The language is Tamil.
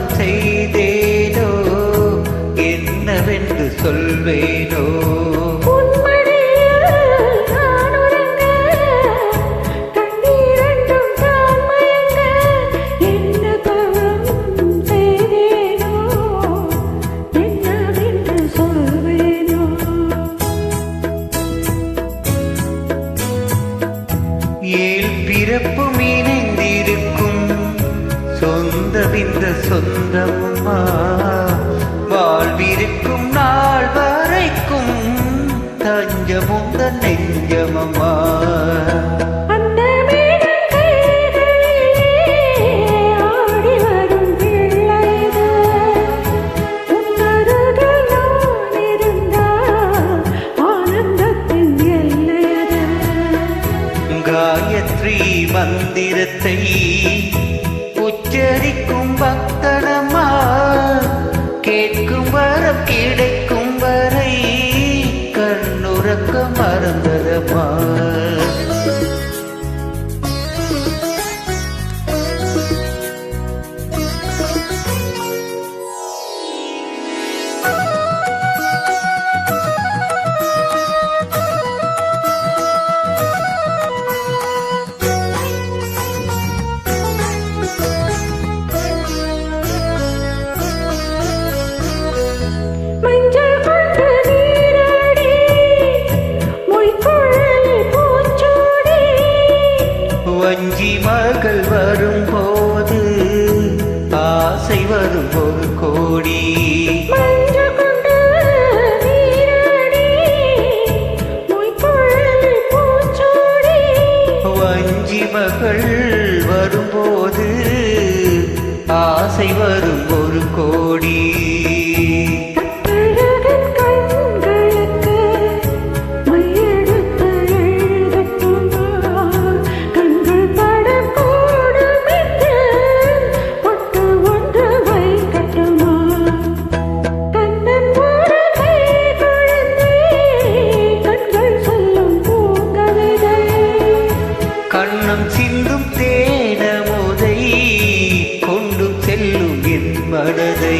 தவம் செய்தேனோ என்னவென்று சொல்வேனோ ஏழ் பிறப்பும் இணைந்திருக்கும் சொந்தவிந்த சொந்தம்மா வாழ்விருக்கும் நாள் வரைக்கும் தஞ்சமுந்த நெஞ்சமம்மா காயத்ரி மந்திரத்தை உச்சரிக்கும் பக்தனம்மா கேட்கும் வரம் கிடைக்கும் வரை கண்ணுறக்க மறந்ததம்மா வஞ்சி மகள் வரும்போது ஆசை வரும் ஒரு கோடி வஞ்சி மகள் வரும்போது ஆசை வரும் ஒரு கோடி கண்ணம் சிந்தும் தேனமுதை கொண்டு செல்லும் என் மனதை